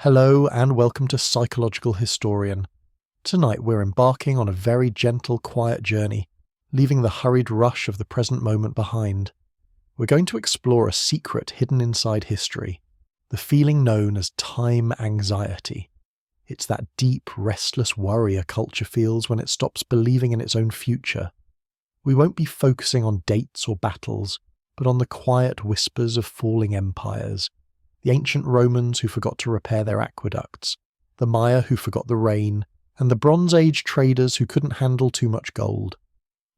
Hello and welcome to Psychological Historian. Tonight we're embarking on a very gentle, quiet journey, leaving the hurried rush of the present moment behind. We're going to explore a secret hidden inside history, the feeling known as time anxiety. It's that deep, restless worry a culture feels when it stops believing in its own future. We won't be focusing on dates or battles, but on the quiet whispers of falling empires. The ancient Romans who forgot to repair their aqueducts, the Maya who forgot the rain, and the Bronze Age traders who couldn't handle too much gold.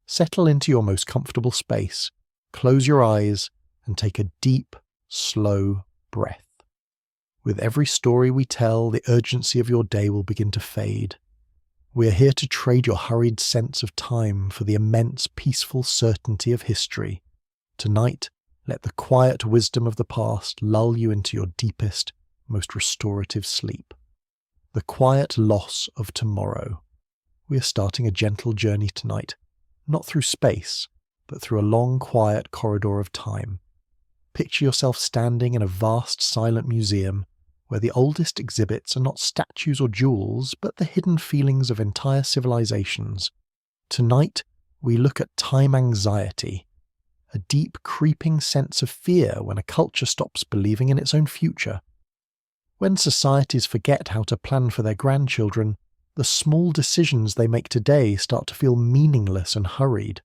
Settle into your most comfortable space, close your eyes, and take a deep, slow breath. With every story we tell, the urgency of your day will begin to fade. We are here to trade your hurried sense of time for the immense, peaceful certainty of history. Tonight, let the quiet wisdom of the past lull you into your deepest, most restorative sleep. The quiet loss of tomorrow. We are starting a gentle journey tonight, not through space, but through a long, quiet corridor of time. Picture yourself standing in a vast, silent museum, where the oldest exhibits are not statues or jewels, but the hidden feelings of entire civilizations. Tonight, we look at time anxiety, a deep, creeping sense of fear when a culture stops believing in its own future. When societies forget how to plan for their grandchildren, the small decisions they make today start to feel meaningless and hurried.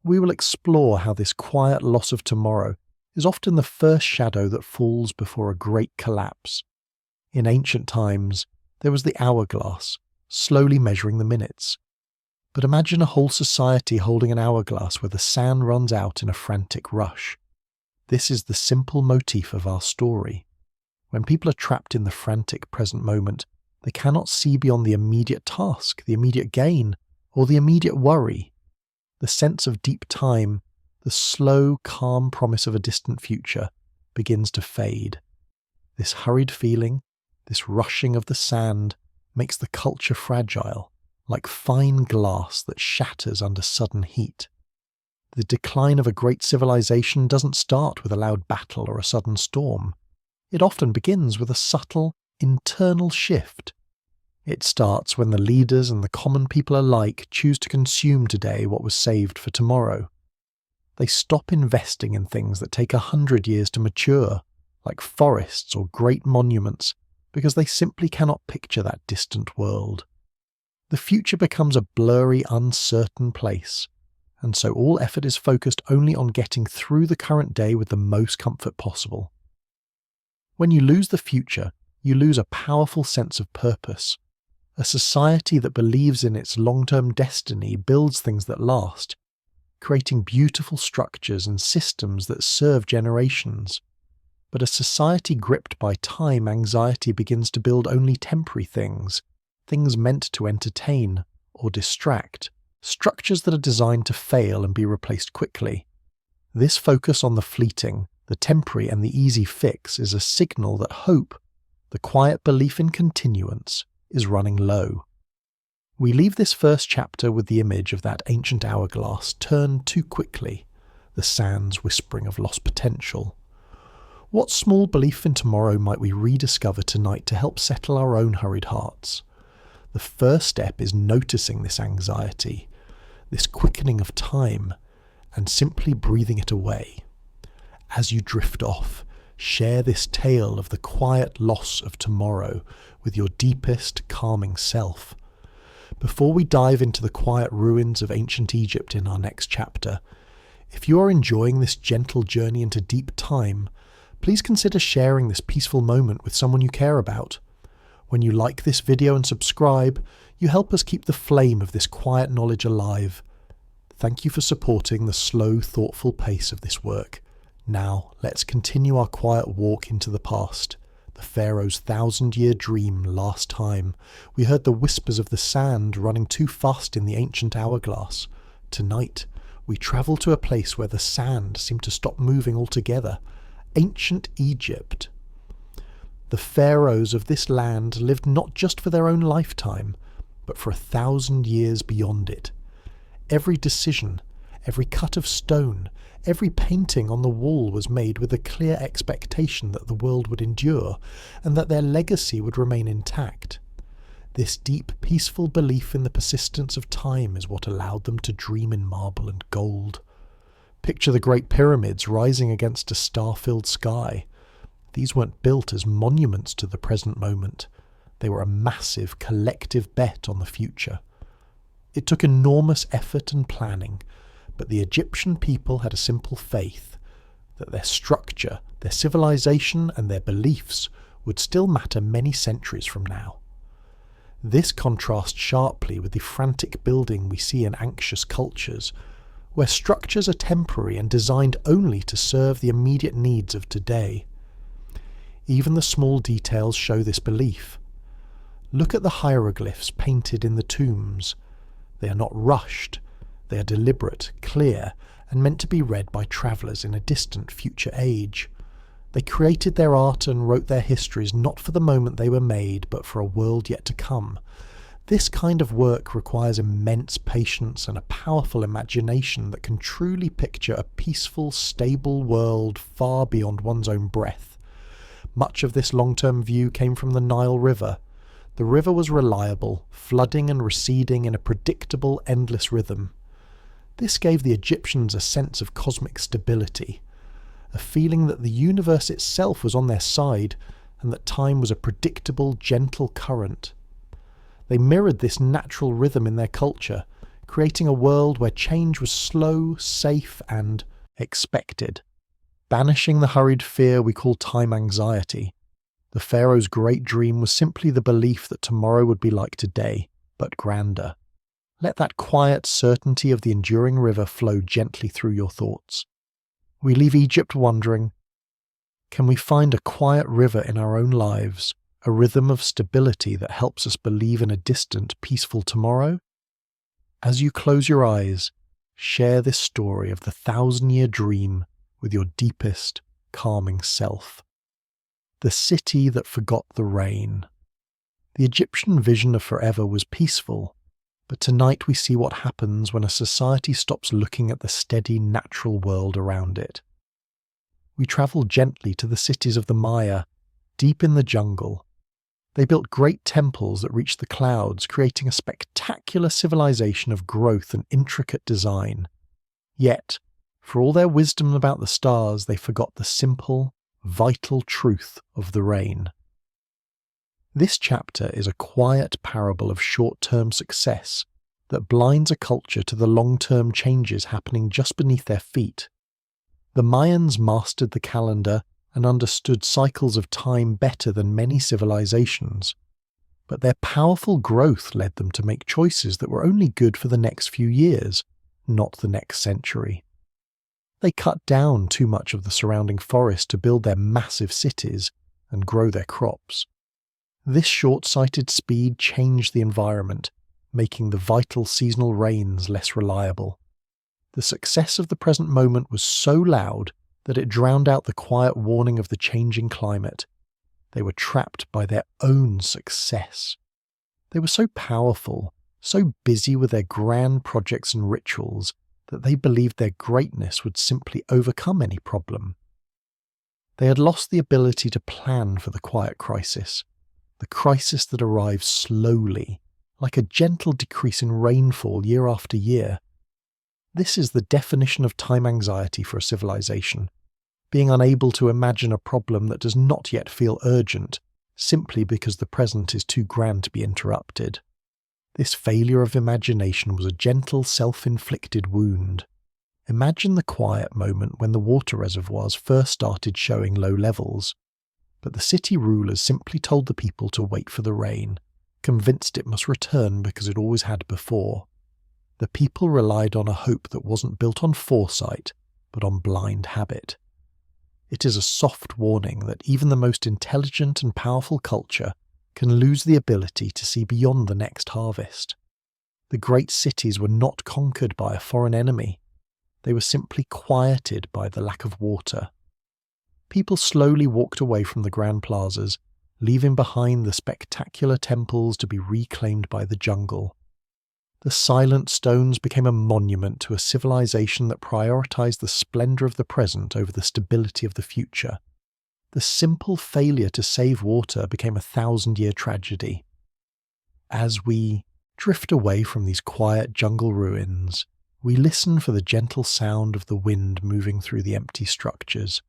We will explore how this quiet loss of tomorrow is often the first shadow that falls before a great collapse. In ancient times, there was the hourglass, slowly measuring the minutes. But imagine a whole society holding an hourglass where the sand runs out in a frantic rush. This is the simple motif of our story. When people are trapped in the frantic present moment, they cannot see beyond the immediate task, the immediate gain, or the immediate worry. The sense of deep time, the slow, calm promise of a distant future, begins to fade. This hurried feeling, this rushing of the sand, makes the culture fragile, like fine glass that shatters under sudden heat. The decline of a great civilization doesn't start with a loud battle or a sudden storm. It often begins with a subtle, internal shift. It starts when the leaders and the common people alike choose to consume today what was saved for tomorrow. They stop investing in things that take 100 years to mature, like forests or great monuments, because they simply cannot picture that distant world. The future becomes a blurry, uncertain place, and so all effort is focused only on getting through the current day with the most comfort possible. When you lose the future, you lose a powerful sense of purpose. A society that believes in its long-term destiny builds things that last, creating beautiful structures and systems that serve generations. But a society gripped by time anxiety begins to build only temporary things meant to entertain or distract, structures that are designed to fail and be replaced quickly. This focus on the fleeting, the temporary and the easy fix is a signal that hope, the quiet belief in continuance, is running low. We leave this first chapter with the image of that ancient hourglass turned too quickly, the sands whispering of lost potential. What small belief in tomorrow might we rediscover tonight to help settle our own hurried hearts? The first step is noticing this anxiety, this quickening of time, and simply breathing it away. As you drift off, share this tale of the quiet loss of tomorrow with your deepest, calming self. Before we dive into the quiet ruins of ancient Egypt in our next chapter, if you are enjoying this gentle journey into deep time, please consider sharing this peaceful moment with someone you care about. When you like this video and subscribe, you help us keep the flame of this quiet knowledge alive. Thank you for supporting the slow, thoughtful pace of this work. Now, let's continue our quiet walk into the past. The Pharaoh's 1,000-year dream last time. We heard the whispers of the sand running too fast in the ancient hourglass. Tonight, we travel to a place where the sand seemed to stop moving altogether. Ancient Egypt. The pharaohs of this land lived not just for their own lifetime, but for 1,000 years beyond it. Every decision, Every cut of stone, every painting on the wall was made with a clear expectation that the world would endure and that their legacy would remain intact. This deep, peaceful belief in the persistence of time is what allowed them to dream in marble and gold. Picture the Great Pyramids rising against a star-filled sky. These weren't built as monuments to the present moment. They were a massive, collective bet on the future. It took enormous effort and planning, but the Egyptian people had a simple faith that their structure, their civilization, and their beliefs would still matter many centuries from now. This contrasts sharply with the frantic building we see in anxious cultures, where structures are temporary and designed only to serve the immediate needs of today. Even the small details show this belief. Look at the hieroglyphs painted in the tombs. They are not rushed. They are deliberate, clear, and meant to be read by travellers in a distant future age. They created their art and wrote their histories not for the moment they were made, but for a world yet to come. This kind of work requires immense patience and a powerful imagination that can truly picture a peaceful, stable world far beyond one's own breath. Much of this long-term view came from the Nile River. The river was reliable, flooding and receding in a predictable, endless rhythm. This gave the Egyptians a sense of cosmic stability, a feeling that the universe itself was on their side and that time was a predictable, gentle current. They mirrored this natural rhythm in their culture, creating a world where change was slow, safe, and expected. Banishing the hurried fear we call time anxiety, the pharaoh's great dream was simply the belief that tomorrow would be like today, but grander. Let that quiet certainty of the enduring river flow gently through your thoughts. We leave Egypt wondering, can we find a quiet river in our own lives, a rhythm of stability that helps us believe in a distant, peaceful tomorrow? As you close your eyes, share this story of the 1,000-year dream with your deepest, calming self. The city that forgot the rain. The Egyptian vision of forever was peaceful, but tonight we see what happens when a society stops looking at the steady, natural world around it. We travel gently to the cities of the Maya, deep in the jungle. They built great temples that reached the clouds, creating a spectacular civilization of growth and intricate design. Yet, for all their wisdom about the stars, they forgot the simple, vital truth of the rain. This chapter is a quiet parable of short-term success that blinds a culture to the long-term changes happening just beneath their feet. The Mayans mastered the calendar and understood cycles of time better than many civilizations, but their powerful growth led them to make choices that were only good for the next few years, not the next century. They cut down too much of the surrounding forest to build their massive cities and grow their crops. This short-sighted speed changed the environment, making the vital seasonal rains less reliable. The success of the present moment was so loud that it drowned out the quiet warning of the changing climate. They were trapped by their own success. They were so powerful, so busy with their grand projects and rituals, that they believed their greatness would simply overcome any problem. They had lost the ability to plan for the quiet crisis, the crisis that arrives slowly, like a gentle decrease in rainfall year after year. This is the definition of time anxiety for a civilization, being unable to imagine a problem that does not yet feel urgent, simply because the present is too grand to be interrupted. This failure of imagination was a gentle, self-inflicted wound. Imagine the quiet moment when the water reservoirs first started showing low levels, but the city rulers simply told the people to wait for the rain, convinced it must return because it always had before. The people relied on a hope that wasn't built on foresight, but on blind habit. It is a soft warning that even the most intelligent and powerful culture can lose the ability to see beyond the next harvest. The great cities were not conquered by a foreign enemy. They were simply quieted by the lack of water. People slowly walked away from the grand plazas, leaving behind the spectacular temples to be reclaimed by the jungle. The silent stones became a monument to a civilization that prioritized the splendor of the present over the stability of the future. The simple failure to save water became a 1,000-year tragedy. As we drift away from these quiet jungle ruins, we listen for the gentle sound of the wind moving through the empty structures.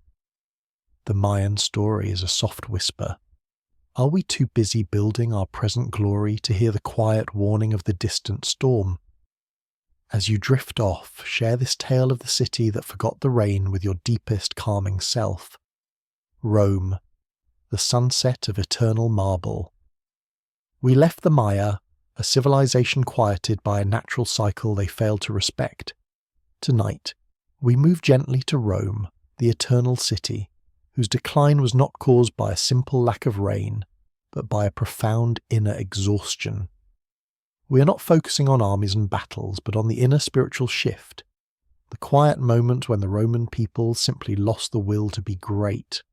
The Mayan story is a soft whisper. Are we too busy building our present glory to hear the quiet warning of the distant storm? As you drift off, share this tale of the city that forgot the rain with your deepest calming self. Rome, the sunset of eternal marble. We left the Maya, a civilization quieted by a natural cycle they failed to respect. Tonight, we move gently to Rome, the eternal city, whose decline was not caused by a simple lack of rain, but by a profound inner exhaustion. We are not focusing on armies and battles, but on the inner spiritual shift, the quiet moment when the Roman people simply lost the will to be great.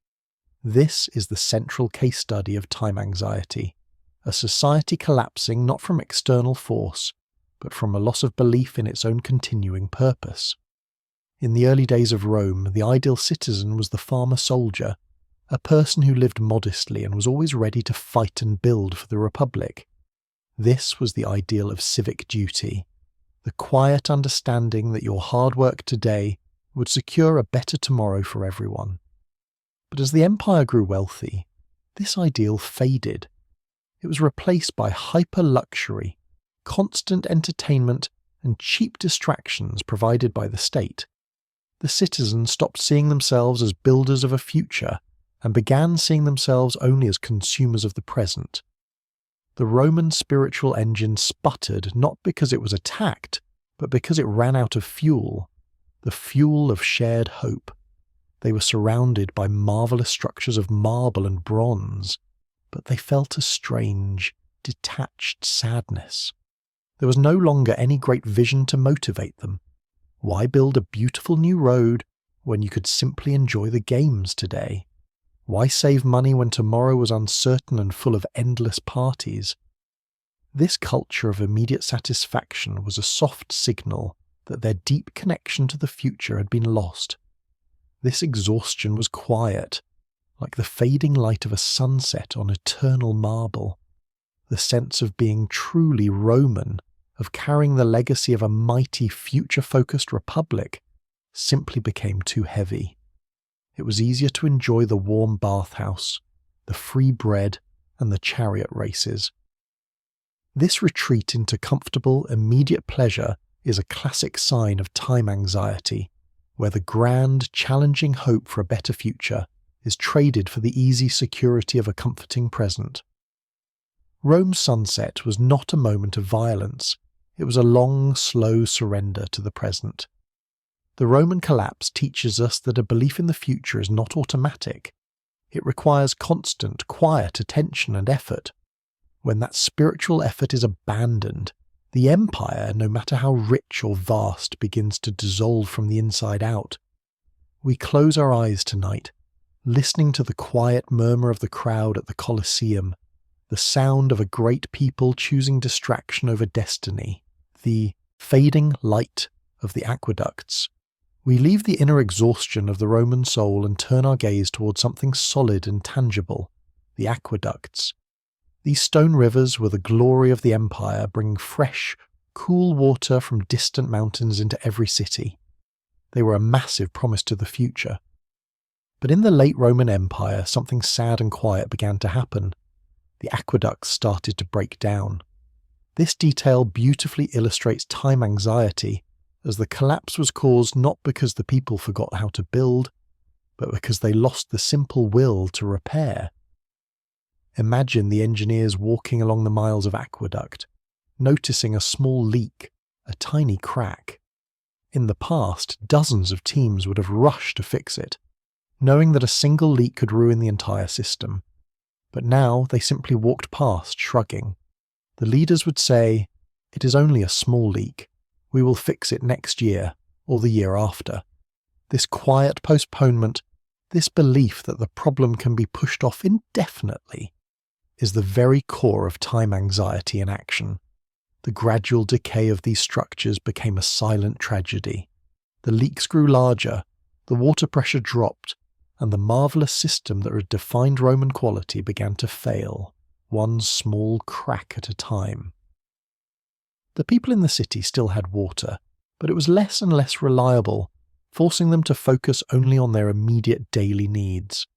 This is the central case study of time anxiety, a society collapsing not from external force, but from a loss of belief in its own continuing purpose. In the early days of Rome, the ideal citizen was the farmer-soldier, a person who lived modestly and was always ready to fight and build for the Republic. This was the ideal of civic duty, the quiet understanding that your hard work today would secure a better tomorrow for everyone. But as the empire grew wealthy, this ideal faded. It was replaced by hyper-luxury, constant entertainment, and cheap distractions provided by the state. The citizens stopped seeing themselves as builders of a future and began seeing themselves only as consumers of the present. The Roman spiritual engine sputtered not because it was attacked, but because it ran out of fuel, the fuel of shared hope. They were surrounded by marvelous structures of marble and bronze, but they felt a strange, detached sadness. There was no longer any great vision to motivate them. Why build a beautiful new road when you could simply enjoy the games today? Why save money when tomorrow was uncertain and full of endless parties? This culture of immediate satisfaction was a soft signal that their deep connection to the future had been lost. This exhaustion was quiet, like the fading light of a sunset on eternal marble. The sense of being truly Roman, of carrying the legacy of a mighty future-focused republic, simply became too heavy. It was easier to enjoy the warm bathhouse, the free bread, and the chariot races. This retreat into comfortable, immediate pleasure is a classic sign of time anxiety, where the grand, challenging hope for a better future is traded for the easy security of a comforting present. Rome's sunset was not a moment of violence. It was a long, slow surrender to the present. The Roman collapse teaches us that a belief in the future is not automatic. It requires constant, quiet attention and effort. When that spiritual effort is abandoned, the empire, no matter how rich or vast, begins to dissolve from the inside out. We close our eyes tonight, listening to the quiet murmur of the crowd at the Colosseum, the sound of a great people choosing distraction over destiny, the fading light of the aqueducts. We leave the inner exhaustion of the Roman soul and turn our gaze towards something solid and tangible, the aqueducts. These stone rivers were the glory of the empire, bringing fresh, cool water from distant mountains into every city. They were a massive promise to the future. But in the late Roman Empire, something sad and quiet began to happen. The aqueducts started to break down. This detail beautifully illustrates time anxiety, as the collapse was caused not because the people forgot how to build, but because they lost the simple will to repair. Imagine the engineers walking along the miles of aqueduct, noticing a small leak, a tiny crack. In the past, dozens of teams would have rushed to fix it, knowing that a single leak could ruin the entire system. But now they simply walked past, shrugging. The leaders would say, "It is only a small leak. We will fix it next year, or the year after." This quiet postponement, this belief that the problem can be pushed off indefinitely, is the very core of time anxiety in action. The gradual decay of these structures became a silent tragedy. The leaks grew larger, the water pressure dropped, and the marvellous system that had defined Roman quality began to fail, one small crack at a time. The people in the city still had water, but it was less and less reliable, forcing them to focus only on their immediate daily needs.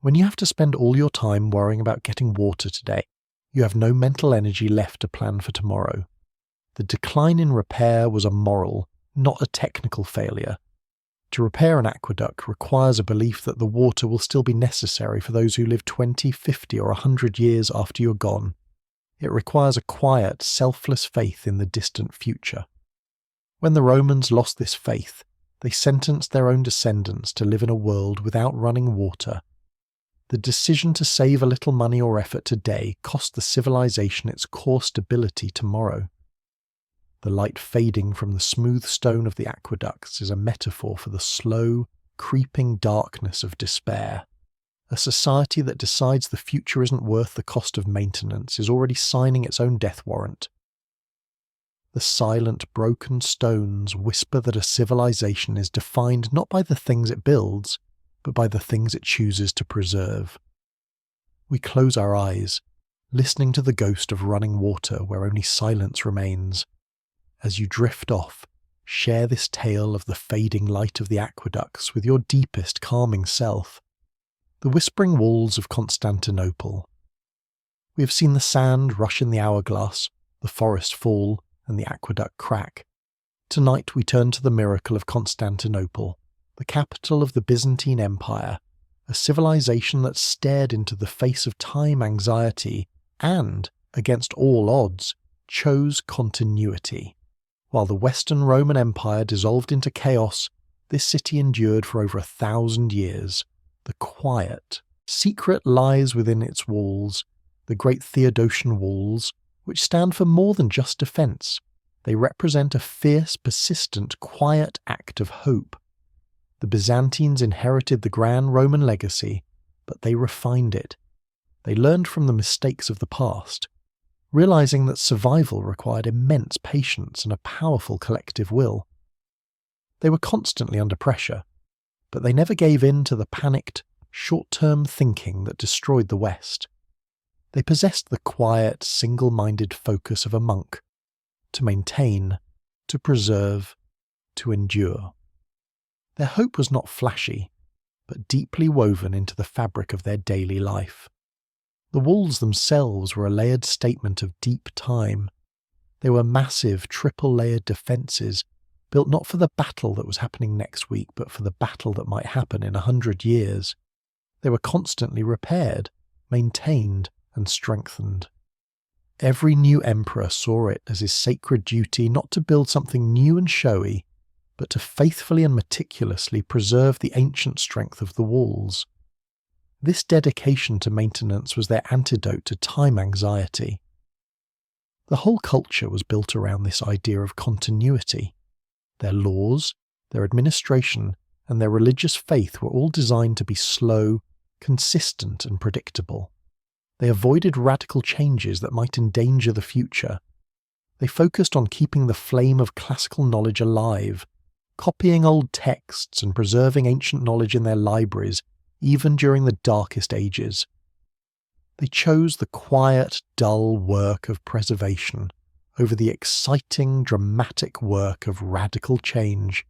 When you have to spend all your time worrying about getting water today, you have no mental energy left to plan for tomorrow. The decline in repair was a moral, not a technical failure. To repair an aqueduct requires a belief that the water will still be necessary for those who live 20, 50 or 100 years after you're gone. It requires a quiet, selfless faith in the distant future. When the Romans lost this faith, they sentenced their own descendants to live in a world without running water. The decision to save a little money or effort today cost the civilization its core stability tomorrow. The light fading from the smooth stone of the aqueducts is a metaphor for the slow, creeping darkness of despair. A society that decides the future isn't worth the cost of maintenance is already signing its own death warrant. The silent, broken stones whisper that a civilization is defined not by the things it builds, but by the things it chooses to preserve. We close our eyes, listening to the ghost of running water where only silence remains. As you drift off, share this tale of the fading light of the aqueducts with your deepest calming self. The whispering walls of Constantinople. We have seen the sand rush in the hourglass, the forest fall, and the aqueduct crack. Tonight we turn to the miracle of Constantinople, the capital of the Byzantine Empire, a civilization that stared into the face of time anxiety and, against all odds, chose continuity. While the Western Roman Empire dissolved into chaos, this city endured for over 1,000 years. The quiet, secret lies within its walls, the great Theodosian walls, which stand for more than just defence. They represent a fierce, persistent, quiet act of hope. The Byzantines inherited the grand Roman legacy, but they refined it. They learned from the mistakes of the past, realizing that survival required immense patience and a powerful collective will. They were constantly under pressure, but they never gave in to the panicked, short-term thinking that destroyed the West. They possessed the quiet, single-minded focus of a monk, to maintain, to preserve, to endure. Their hope was not flashy, but deeply woven into the fabric of their daily life. The walls themselves were a layered statement of deep time. They were massive, triple-layered defences, built not for the battle that was happening next week, but for the battle that might happen in 100 years. They were constantly repaired, maintained, and strengthened. Every new emperor saw it as his sacred duty not to build something new and showy, but to faithfully and meticulously preserve the ancient strength of the walls. This dedication to maintenance was their antidote to time anxiety. The whole culture was built around this idea of continuity. Their laws, their administration, and their religious faith were all designed to be slow, consistent, and predictable. They avoided radical changes that might endanger the future. They focused on keeping the flame of classical knowledge alive, copying old texts and preserving ancient knowledge in their libraries, even during the darkest ages. They chose the quiet, dull work of preservation over the exciting, dramatic work of radical change.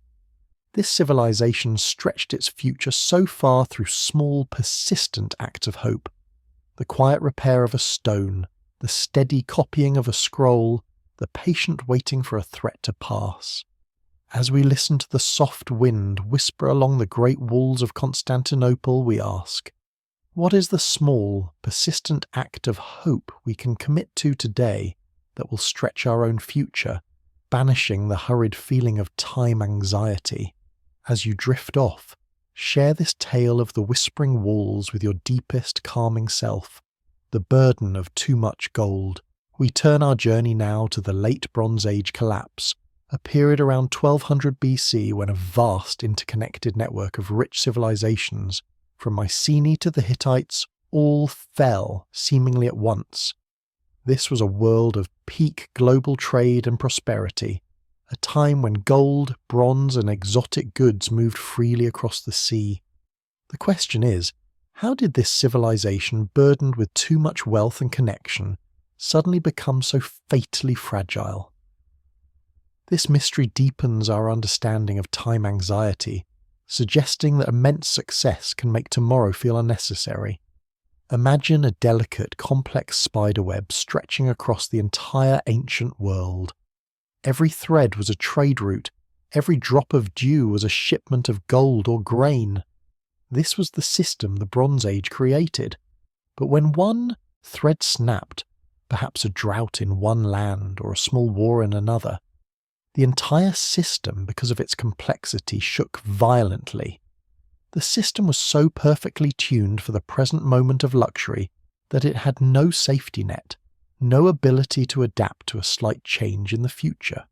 This civilization stretched its future so far through small, persistent acts of hope. The quiet repair of a stone, the steady copying of a scroll, the patient waiting for a threat to pass. As we listen to the soft wind whisper along the great walls of Constantinople, we ask, what is the small, persistent act of hope we can commit to today that will stretch our own future, banishing the hurried feeling of time anxiety? As you drift off, share this tale of the whispering walls with your deepest calming self, the burden of too much gold. We turn our journey now to the late Bronze Age collapse, a period around 1200 BC when a vast interconnected network of rich civilizations, from Mycenae to the Hittites, all fell seemingly at once. This was a world of peak global trade and prosperity, a time when gold, bronze, and exotic goods moved freely across the sea. The question is, how did this civilization, burdened with too much wealth and connection, suddenly become so fatally fragile? This mystery deepens our understanding of time anxiety, suggesting that immense success can make tomorrow feel unnecessary. Imagine a delicate, complex spiderweb stretching across the entire ancient world. Every thread was a trade route, every drop of dew was a shipment of gold or grain. This was the system the Bronze Age created. But when one thread snapped, perhaps a drought in one land or a small war in another, the entire system, because of its complexity, shook violently. The system was so perfectly tuned for the present moment of luxury that it had no safety net, no ability to adapt to a slight change in the future.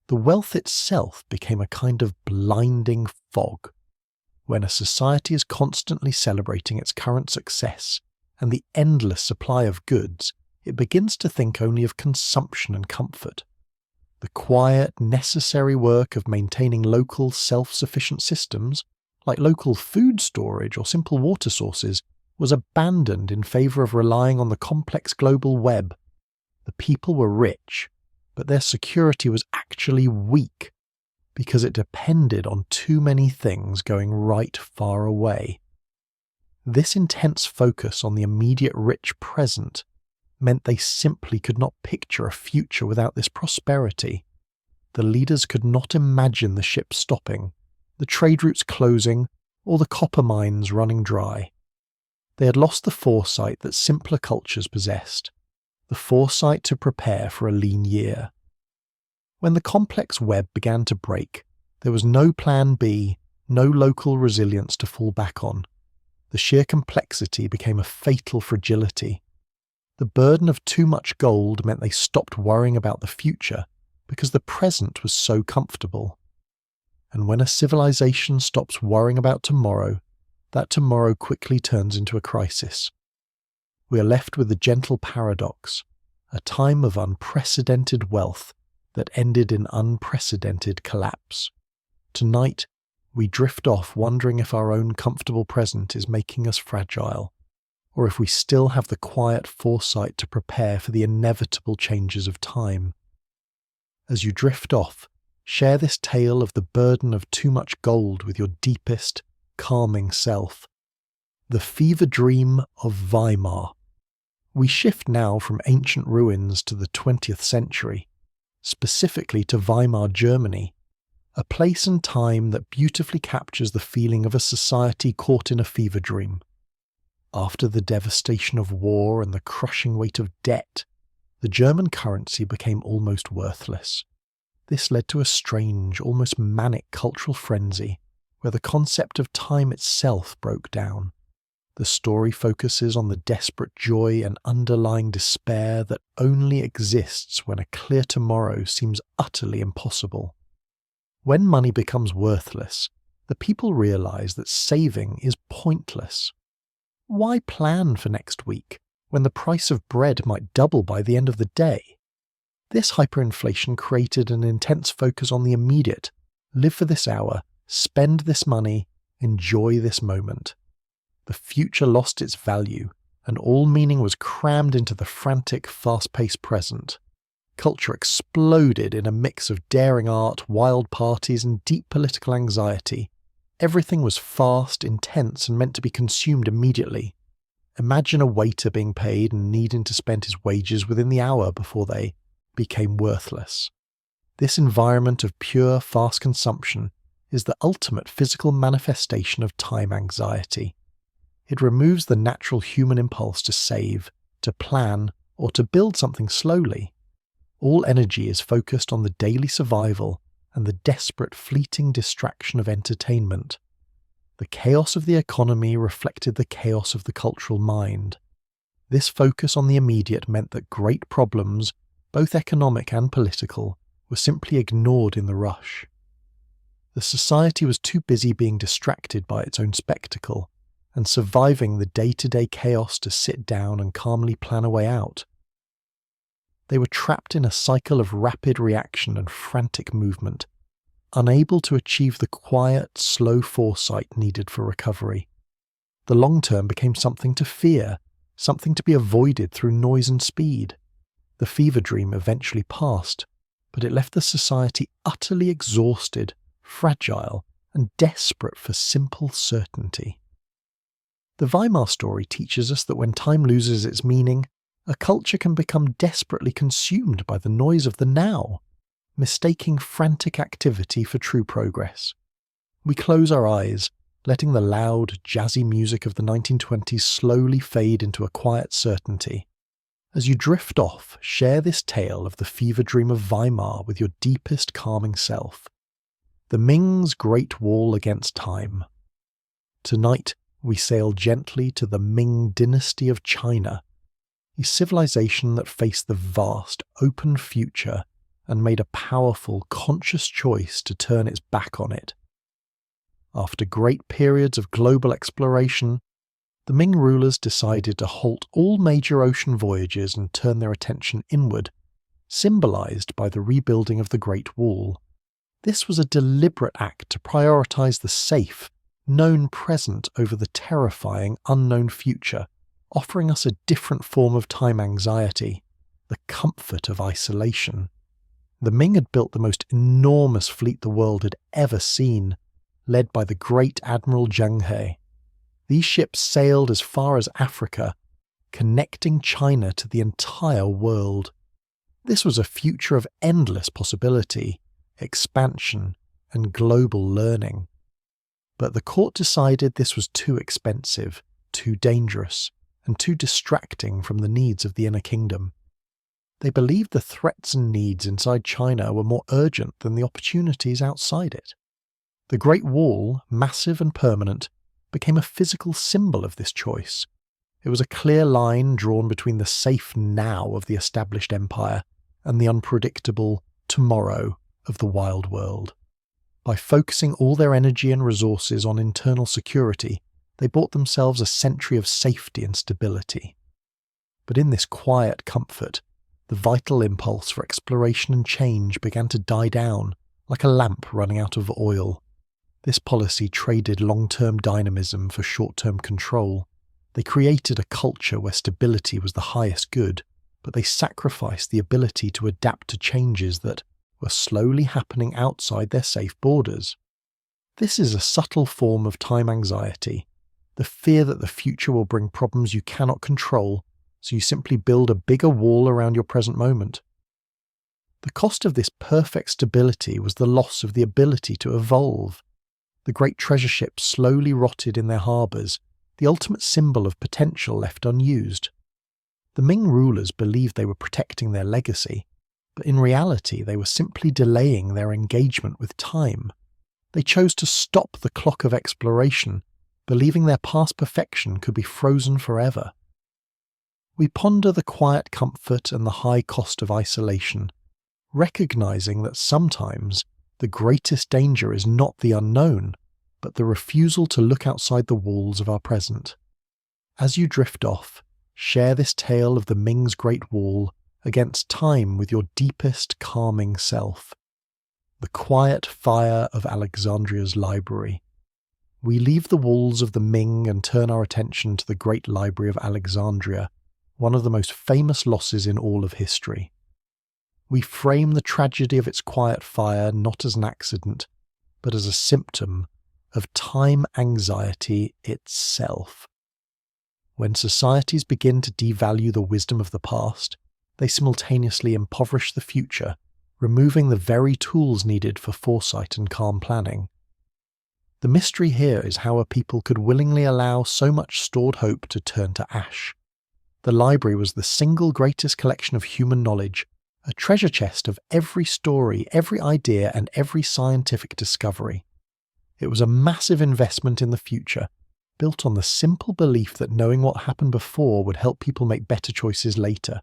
The wealth itself became a kind of blinding fog. When a society is constantly celebrating its current success and the endless supply of goods, it begins to think only of consumption and comfort. The quiet, necessary work of maintaining local, self-sufficient systems, like local food storage or simple water sources, was abandoned in favour of relying on the complex global web. The people were rich, but their security was actually weak, because it depended on too many things going right far away. This intense focus on the immediate rich present meant they simply could not picture a future without this prosperity. The leaders could not imagine the ships stopping, the trade routes closing, or the copper mines running dry. They had lost the foresight that simpler cultures possessed, the foresight to prepare for a lean year. When the complex web began to break, there was no plan B, no local resilience to fall back on. The sheer complexity became a fatal fragility. The burden of too much gold meant they stopped worrying about the future because the present was so comfortable. And when a civilization stops worrying about tomorrow, that tomorrow quickly turns into a crisis. We are left with the gentle paradox, a time of unprecedented wealth that ended in unprecedented collapse. Tonight, we drift off wondering if our own comfortable present is making us fragile, or if we still have the quiet foresight to prepare for the inevitable changes of time. As you drift off, share this tale of the burden of too much gold with your deepest, calming self. The fever dream of Weimar. We shift now from ancient ruins to the 20th century, specifically to Weimar, Germany, a place and time that beautifully captures the feeling of a society caught in a fever dream. After the devastation of war and the crushing weight of debt, the German currency became almost worthless. This led to a strange, almost manic cultural frenzy, where the concept of time itself broke down. The story focuses on the desperate joy and underlying despair that only exists when a clear tomorrow seems utterly impossible. When money becomes worthless, the people realize that saving is pointless. Why plan for next week when the price of bread might double by the end of the day? This hyperinflation created an intense focus on the immediate. Live for this hour, spend this money, enjoy this moment. The future lost its value, and all meaning was crammed into the frantic, fast-paced present. Culture exploded in a mix of daring art, wild parties, and deep political anxiety. Everything was fast, intense, and meant to be consumed immediately. Imagine a waiter being paid and needing to spend his wages within the hour before they became worthless. This environment of pure, fast consumption is the ultimate physical manifestation of time anxiety. It removes the natural human impulse to save, to plan, or to build something slowly. All energy is focused on the daily survival and the desperate fleeting distraction of entertainment. The chaos of the economy reflected the chaos of the cultural mind. This focus on the immediate meant that great problems, both economic and political, were simply ignored in the rush. The society was too busy being distracted by its own spectacle and surviving the day-to-day chaos to sit down and calmly plan a way out. They were trapped in a cycle of rapid reaction and frantic movement, unable to achieve the quiet, slow foresight needed for recovery. The long term became something to fear, something to be avoided through noise and speed. The fever dream eventually passed, but it left the society utterly exhausted, fragile, and desperate for simple certainty. The Weimar story teaches us that when time loses its meaning, a culture can become desperately consumed by the noise of the now, mistaking frantic activity for true progress. We close our eyes, letting the loud, jazzy music of the 1920s slowly fade into a quiet certainty. As you drift off, share this tale of the fever dream of Weimar with your deepest calming self. The Ming's Great Wall Against Time. Tonight, we sail gently to the Ming dynasty of China, a civilization that faced the vast, open future and made a powerful, conscious choice to turn its back on it. After great periods of global exploration, the Ming rulers decided to halt all major ocean voyages and turn their attention inward, symbolized by the rebuilding of the Great Wall. This was a deliberate act to prioritize the safe, known present over the terrifying, unknown future, offering us a different form of time anxiety, the comfort of isolation. The Ming had built the most enormous fleet the world had ever seen, led by the great Admiral Zheng He. These ships sailed as far as Africa, connecting China to the entire world. This was a future of endless possibility, expansion, and global learning. But the court decided this was too expensive, too dangerous, and too distracting from the needs of the inner kingdom. They believed the threats and needs inside China were more urgent than the opportunities outside it. The Great Wall, massive and permanent, became a physical symbol of this choice. It was a clear line drawn between the safe now of the established empire and the unpredictable tomorrow of the wild world. By focusing all their energy and resources on internal security, they bought themselves a century of safety and stability. But in this quiet comfort, the vital impulse for exploration and change began to die down, like a lamp running out of oil. This policy traded long-term dynamism for short-term control. They created a culture where stability was the highest good, but they sacrificed the ability to adapt to changes that were slowly happening outside their safe borders. This is a subtle form of time anxiety, the fear that the future will bring problems you cannot control, so you simply build a bigger wall around your present moment. The cost of this perfect stability was the loss of the ability to evolve. The great treasure ships slowly rotted in their harbours, the ultimate symbol of potential left unused. The Ming rulers believed they were protecting their legacy, but in reality they were simply delaying their engagement with time. They chose to stop the clock of exploration, believing their past perfection could be frozen forever. We ponder the quiet comfort and the high cost of isolation, recognizing that sometimes the greatest danger is not the unknown, but the refusal to look outside the walls of our present. As you drift off, share this tale of the Ming's Great Wall against time with your deepest calming self. The quiet fire of Alexandria's library. We leave the walls of the Ming and turn our attention to the Great Library of Alexandria, one of the most famous losses in all of history. We frame the tragedy of its quiet fire not as an accident, but as a symptom of time anxiety itself. When societies begin to devalue the wisdom of the past, they simultaneously impoverish the future, removing the very tools needed for foresight and calm planning. The mystery here is how a people could willingly allow so much stored hope to turn to ash. The library was the single greatest collection of human knowledge, a treasure chest of every story, every idea, and every scientific discovery. It was a massive investment in the future, built on the simple belief that knowing what happened before would help people make better choices later.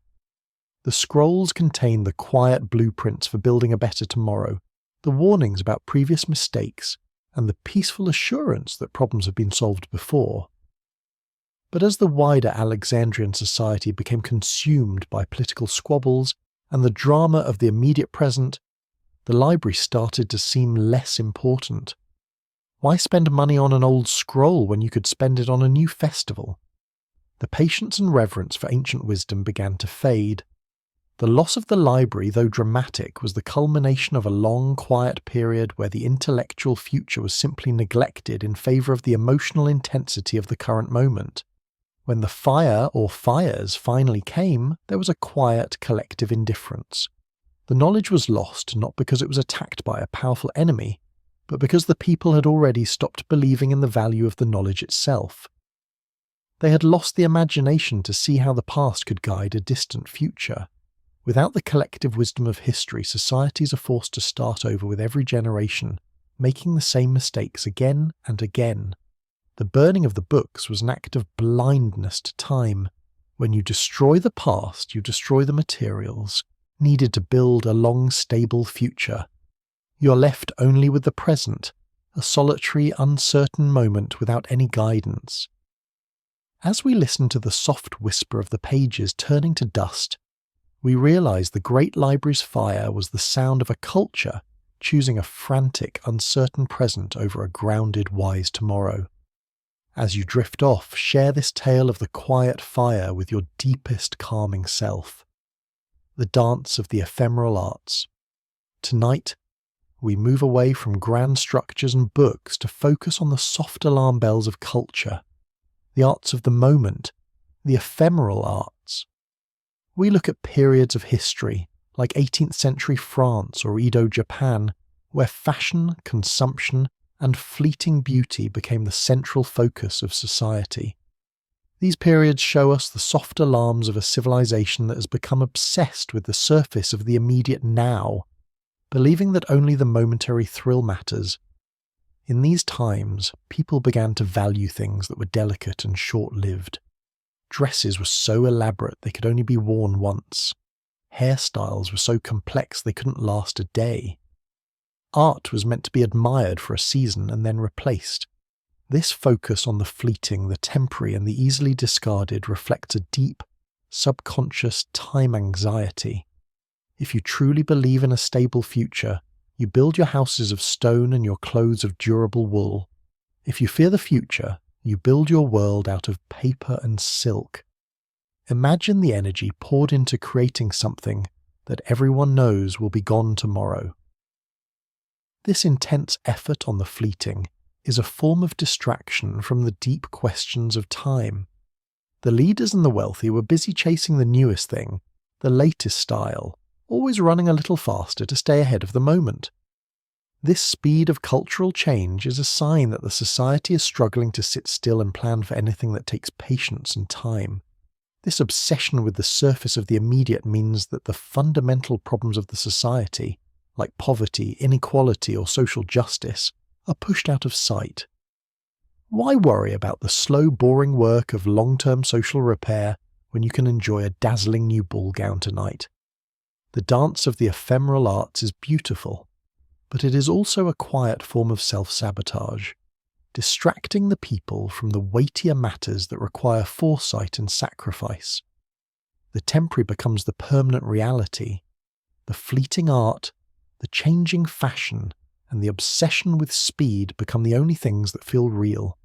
The scrolls contained the quiet blueprints for building a better tomorrow, the warnings about previous mistakes, and the peaceful assurance that problems have been solved before. But as the wider Alexandrian society became consumed by political squabbles, and the drama of the immediate present, the library started to seem less important. Why spend money on an old scroll when you could spend it on a new festival? The patience and reverence for ancient wisdom began to fade. The loss of the library, though dramatic, was the culmination of a long, quiet period where the intellectual future was simply neglected in favour of the emotional intensity of the current moment. When the fire or fires finally came, there was a quiet, collective indifference. The knowledge was lost not because it was attacked by a powerful enemy, but because the people had already stopped believing in the value of the knowledge itself. They had lost the imagination to see how the past could guide a distant future. Without the collective wisdom of history, societies are forced to start over with every generation, making the same mistakes again and again. The burning of the books was an act of blindness to time. When you destroy the past, you destroy the materials needed to build a long, stable future. You are left only with the present, a solitary, uncertain moment without any guidance. As we listen to the soft whisper of the pages turning to dust, we realize the great library's fire was the sound of a culture choosing a frantic, uncertain present over a grounded, wise tomorrow. As you drift off, share this tale of the quiet fire with your deepest calming self. The dance of the ephemeral arts. Tonight, we move away from grand structures and books to focus on the soft alarm bells of culture, the arts of the moment, the ephemeral arts. We look at periods of history, like 18th century France or Edo Japan, where fashion, consumption, and fleeting beauty became the central focus of society. These periods show us the soft alarms of a civilization that has become obsessed with the surface of the immediate now, believing that only the momentary thrill matters. In these times, people began to value things that were delicate and short-lived. Dresses were so elaborate they could only be worn once. Hairstyles were so complex they couldn't last a day. Art was meant to be admired for a season and then replaced. This focus on the fleeting, the temporary, and the easily discarded reflects a deep, subconscious time anxiety. If you truly believe in a stable future, you build your houses of stone and your clothes of durable wool. If you fear the future, you build your world out of paper and silk. Imagine the energy poured into creating something that everyone knows will be gone tomorrow. This intense effort on the fleeting is a form of distraction from the deep questions of time. The leaders and the wealthy were busy chasing the newest thing, the latest style, always running a little faster to stay ahead of the moment. This speed of cultural change is a sign that the society is struggling to sit still and plan for anything that takes patience and time. This obsession with the surface of the immediate means that the fundamental problems of the society, like poverty, inequality, or social justice, are pushed out of sight. Why worry about the slow, boring work of long-term social repair when you can enjoy a dazzling new ball gown tonight? The dance of the ephemeral arts is beautiful, but it is also a quiet form of self-sabotage, distracting the people from the weightier matters that require foresight and sacrifice. The temporary becomes the permanent reality. The fleeting art, the changing fashion, and the obsession with speed become the only things that feel real.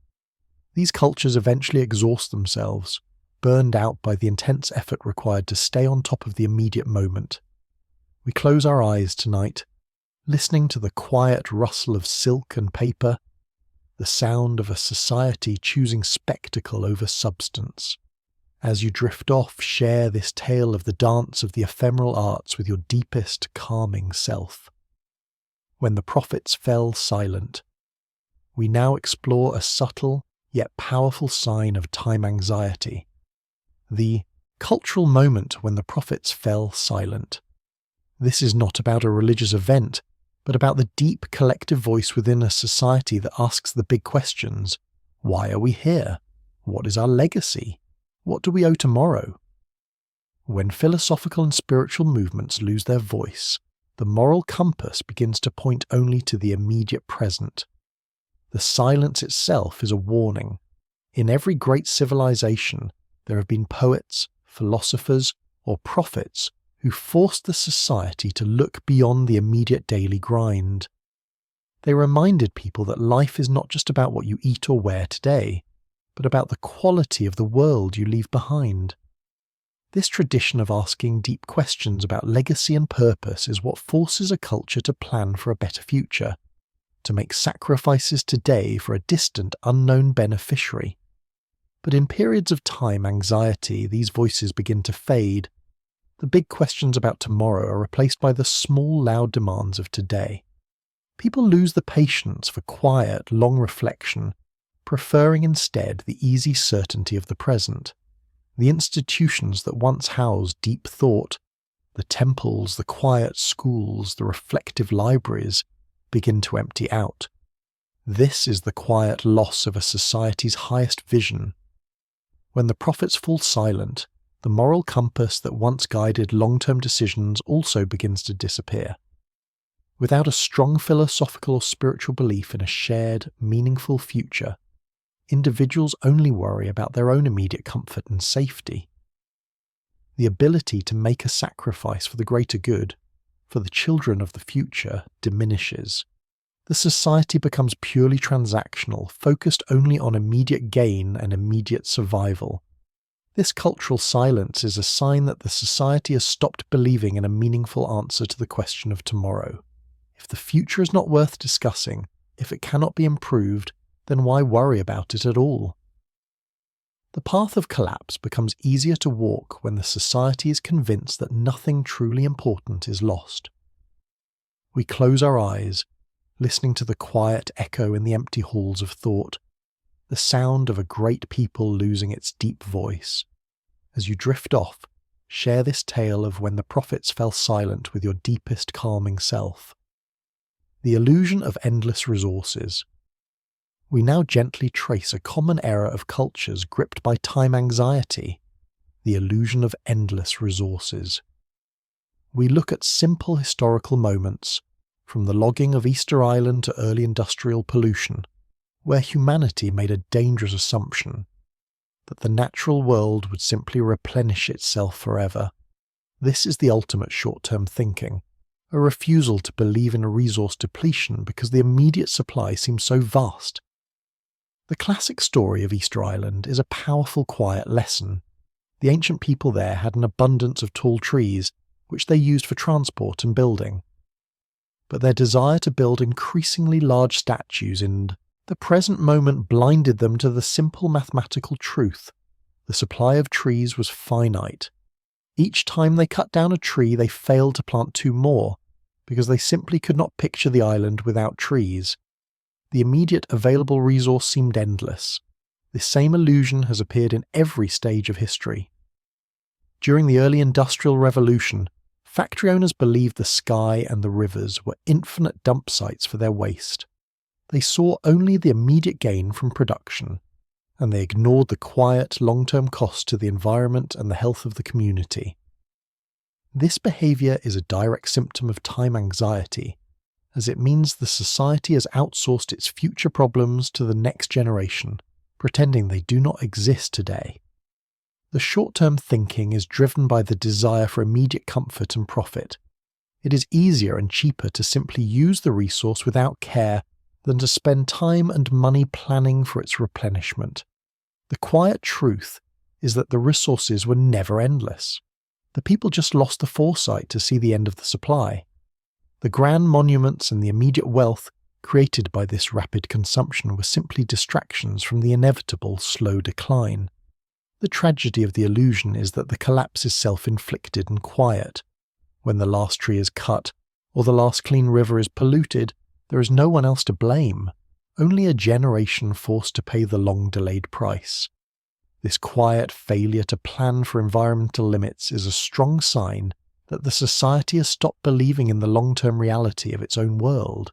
These cultures eventually exhaust themselves, burned out by the intense effort required to stay on top of the immediate moment. We close our eyes tonight, listening to the quiet rustle of silk and paper, the sound of a society choosing spectacle over substance. As you drift off, share this tale of the dance of the ephemeral arts with your deepest, calming self. When the prophets fell silent, we now explore a subtle yet powerful sign of time anxiety, the cultural moment when the prophets fell silent. This is not about a religious event, but about the deep collective voice within a society that asks the big questions. Why are we here? What is our legacy? What do we owe tomorrow? When philosophical and spiritual movements lose their voice, the moral compass begins to point only to the immediate present. The silence itself is a warning. In every great civilization, there have been poets, philosophers, or prophets who forced the society to look beyond the immediate daily grind. They reminded people that life is not just about what you eat or wear today, but about the quality of the world you leave behind. This tradition of asking deep questions about legacy and purpose is what forces a culture to plan for a better future, to make sacrifices today for a distant, unknown beneficiary. But in periods of time anxiety, these voices begin to fade. The big questions about tomorrow are replaced by the small, loud demands of today. People lose the patience for quiet, long reflection, preferring instead the easy certainty of the present. The institutions that once housed deep thought, the temples, the quiet schools, the reflective libraries, begin to empty out. This is the quiet loss of a society's highest vision. When the prophets fall silent, the moral compass that once guided long-term decisions also begins to disappear. Without a strong philosophical or spiritual belief in a shared, meaningful future, individuals only worry about their own immediate comfort and safety. The ability to make a sacrifice for the greater good, for the children of the future, diminishes. The society becomes purely transactional, focused only on immediate gain and immediate survival. This cultural silence is a sign that the society has stopped believing in a meaningful answer to the question of tomorrow. If the future is not worth discussing, if it cannot be improved, then why worry about it at all? The path of collapse becomes easier to walk when the society is convinced that nothing truly important is lost. We close our eyes, listening to the quiet echo in the empty halls of thought, the sound of a great people losing its deep voice. As you drift off, share this tale of when the prophets fell silent with your deepest calming self. The illusion of endless resources. We now gently trace a common era of cultures gripped by time anxiety, the illusion of endless resources. We look at simple historical moments, from the logging of Easter Island to early industrial pollution, where humanity made a dangerous assumption that the natural world would simply replenish itself forever. This is the ultimate short-term thinking, a refusal to believe in a resource depletion because the immediate supply seems so vast. The classic story of Easter Island is a powerful, quiet lesson. The ancient people there had an abundance of tall trees, which they used for transport and building. But their desire to build increasingly large statues in the present moment blinded them to the simple mathematical truth. The supply of trees was finite. Each time they cut down a tree, they failed to plant 2 more, because they simply could not picture the island without trees. The immediate available resource seemed endless. This same illusion has appeared in every stage of history. During the early Industrial Revolution, factory owners believed the sky and the rivers were infinite dump sites for their waste. They saw only the immediate gain from production, and they ignored the quiet, long-term cost to the environment and the health of the community. This behavior is a direct symptom of time anxiety, as it means the society has outsourced its future problems to the next generation, pretending they do not exist today. The short-term thinking is driven by the desire for immediate comfort and profit. It is easier and cheaper to simply use the resource without care than to spend time and money planning for its replenishment. The quiet truth is that the resources were never endless. The people just lost the foresight to see the end of the supply. The grand monuments and the immediate wealth created by this rapid consumption were simply distractions from the inevitable slow decline. The tragedy of the illusion is that the collapse is self-inflicted and quiet. When the last tree is cut, or the last clean river is polluted, there is no one else to blame, only a generation forced to pay the long-delayed price. This quiet failure to plan for environmental limits is a strong sign that the society has stopped believing in the long-term reality of its own world.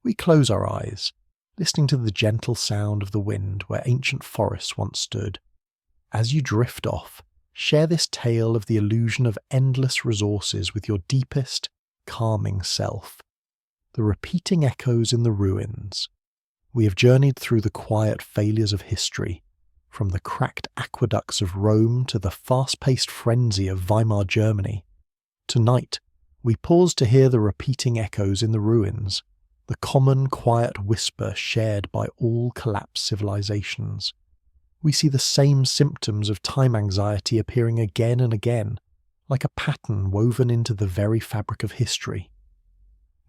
We close our eyes, listening to the gentle sound of the wind where ancient forests once stood. As you drift off, share this tale of the illusion of endless resources with your deepest, calming self. The repeating echoes in the ruins. We have journeyed through the quiet failures of history, from the cracked aqueducts of Rome to the fast-paced frenzy of Weimar Germany. Tonight, we pause to hear the repeating echoes in the ruins, the common quiet whisper shared by all collapsed civilizations. We see the same symptoms of time anxiety appearing again and again, like a pattern woven into the very fabric of history.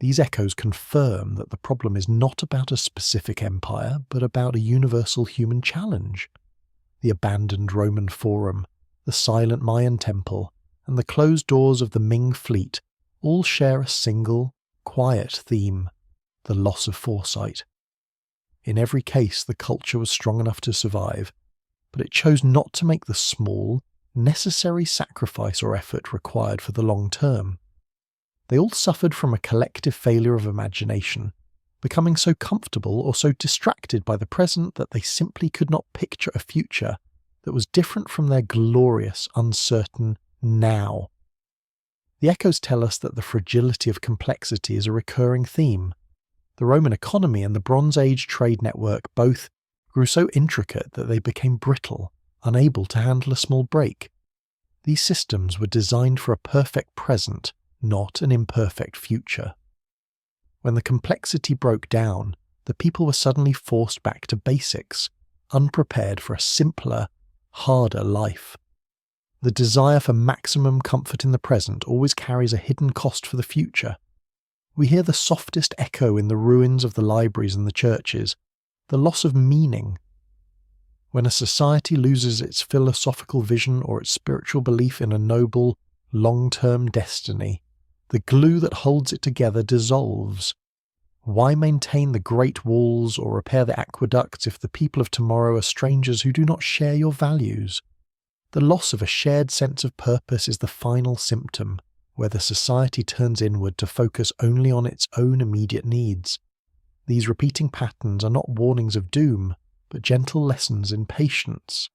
These echoes confirm that the problem is not about a specific empire, but about a universal human challenge. The abandoned Roman Forum, the silent Mayan temple, and the closed doors of the Ming fleet all share a single, quiet theme: the loss of foresight. In every case, the culture was strong enough to survive, but it chose not to make the small, necessary sacrifice or effort required for the long term. They all suffered from a collective failure of imagination, becoming so comfortable or so distracted by the present that they simply could not picture a future that was different from their glorious, uncertain now. The echoes tell us that the fragility of complexity is a recurring theme. The Roman economy and the Bronze Age trade network both grew so intricate that they became brittle, unable to handle a small break. These systems were designed for a perfect present, not an imperfect future. When the complexity broke down, the people were suddenly forced back to basics, unprepared for a simpler, harder life. The desire for maximum comfort in the present always carries a hidden cost for the future. We hear the softest echo in the ruins of the libraries and the churches: the loss of meaning. When a society loses its philosophical vision or its spiritual belief in a noble, long-term destiny, the glue that holds it together dissolves. Why maintain the great walls or repair the aqueducts if the people of tomorrow are strangers who do not share your values? The loss of a shared sense of purpose is the final symptom, where the society turns inward to focus only on its own immediate needs. These repeating patterns are not warnings of doom, but gentle lessons in patience.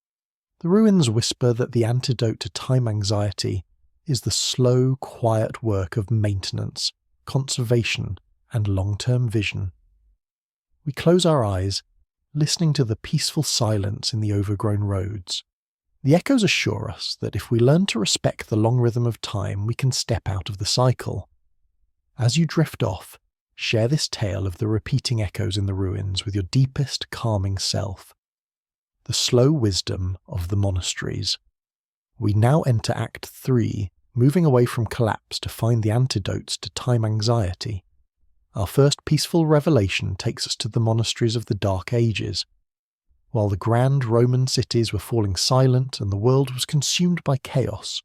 The ruins whisper that the antidote to time anxiety is the slow, quiet work of maintenance, conservation, and long-term vision. We close our eyes, listening to the peaceful silence in the overgrown roads. The echoes assure us that if we learn to respect the long rhythm of time, we can step out of the cycle. As you drift off, share this tale of the repeating echoes in the ruins with your deepest, calming self. The slow wisdom of the monasteries. We now enter Act 3, moving away from collapse to find the antidotes to time anxiety. Our first peaceful revelation takes us to the monasteries of the Dark Ages. While the grand Roman cities were falling silent and the world was consumed by chaos,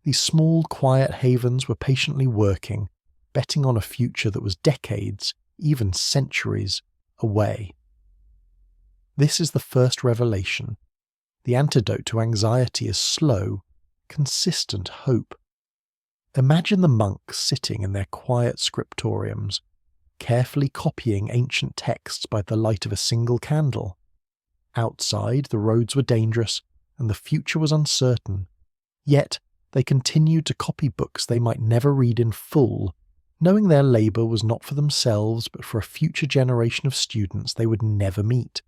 these small, quiet havens were patiently working, betting on a future that was decades, even centuries, away. This is the first revelation. The antidote to anxiety is slow, consistent hope. Imagine the monks sitting in their quiet scriptoriums, carefully copying ancient texts by the light of a single candle. Outside, the roads were dangerous, and the future was uncertain. Yet, they continued to copy books they might never read in full, knowing their labour was not for themselves but for a future generation of students they would never meet.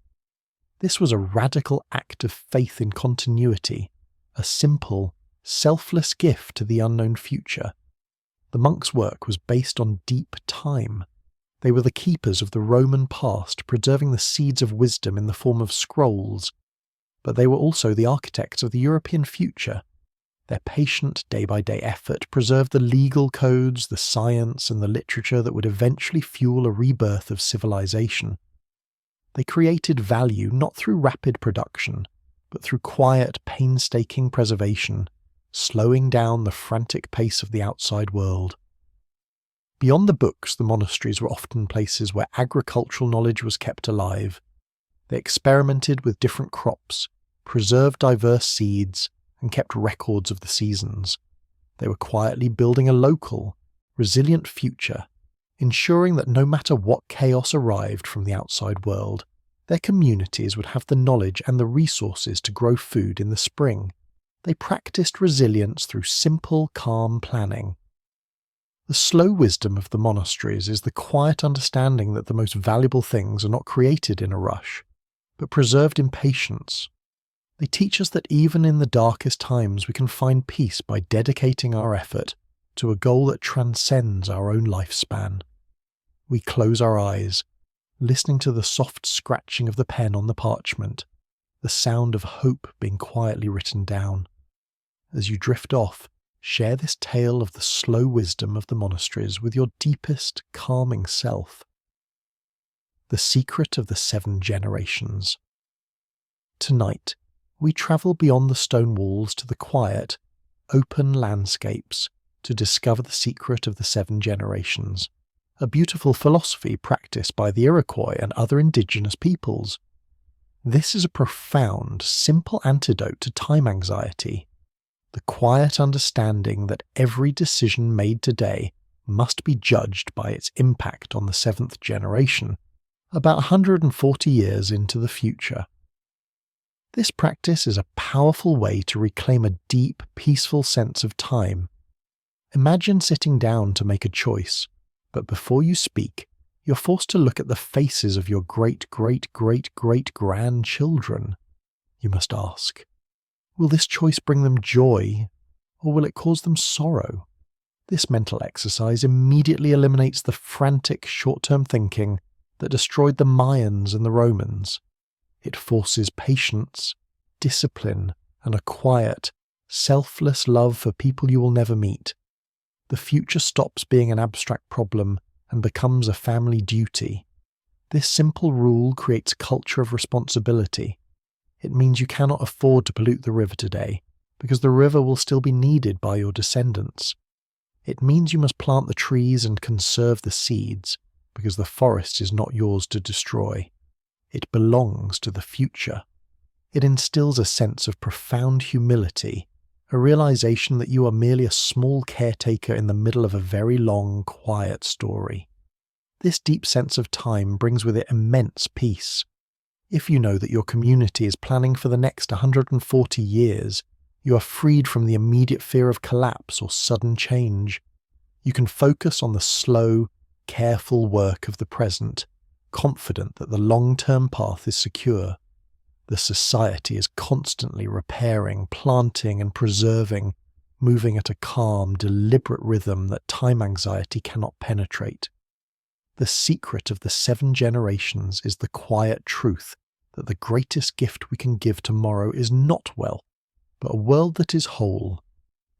This was a radical act of faith in continuity, a simple, selfless gift to the unknown future. The monks' work was based on deep time. They were the keepers of the Roman past, preserving the seeds of wisdom in the form of scrolls, but they were also the architects of the European future. Their patient, day-by-day effort preserved the legal codes, the science, and the literature that would eventually fuel a rebirth of civilization. They created value not through rapid production, but through quiet, painstaking preservation, slowing down the frantic pace of the outside world. Beyond the books, the monasteries were often places where agricultural knowledge was kept alive. They experimented with different crops, preserved diverse seeds, and kept records of the seasons. They were quietly building a local, resilient future, ensuring that no matter what chaos arrived from the outside world, their communities would have the knowledge and the resources to grow food in the spring. They practiced resilience through simple, calm planning. The slow wisdom of the monasteries is the quiet understanding that the most valuable things are not created in a rush, but preserved in patience. They teach us that even in the darkest times we can find peace by dedicating our effort, to a goal that transcends our own lifespan. We close our eyes, listening to the soft scratching of the pen on the parchment, the sound of hope being quietly written down. As you drift off, share this tale of the slow wisdom of the monasteries with your deepest, calming self. The secret of the 7 generations. Tonight, we travel beyond the stone walls to the quiet, open landscapes to discover the secret of the 7 generations, a beautiful philosophy practiced by the Iroquois and other indigenous peoples. This is a profound, simple antidote to time anxiety, the quiet understanding that every decision made today must be judged by its impact on the 7th generation, about 140 years into the future. This practice is a powerful way to reclaim a deep, peaceful sense of time. Imagine sitting down to make a choice, but before you speak, you're forced to look at the faces of your great-great-great-great-grandchildren. You must ask, will this choice bring them joy, or will it cause them sorrow? This mental exercise immediately eliminates the frantic short-term thinking that destroyed the Mayans and the Romans. It forces patience, discipline, and a quiet, selfless love for people you will never meet. The future stops being an abstract problem and becomes a family duty. This simple rule creates a culture of responsibility. It means you cannot afford to pollute the river today, because the river will still be needed by your descendants. It means you must plant the trees and conserve the seeds, because the forest is not yours to destroy. It belongs to the future. It instills a sense of profound humility, a realization that you are merely a small caretaker in the middle of a very long, quiet story. This deep sense of time brings with it immense peace. If you know that your community is planning for the next 140 years, you are freed from the immediate fear of collapse or sudden change. You can focus on the slow, careful work of the present, confident that the long-term path is secure. The society is constantly repairing, planting and preserving, moving at a calm, deliberate rhythm that time anxiety cannot penetrate. The secret of the 7 generations is the quiet truth that the greatest gift we can give tomorrow is not wealth, but a world that is whole.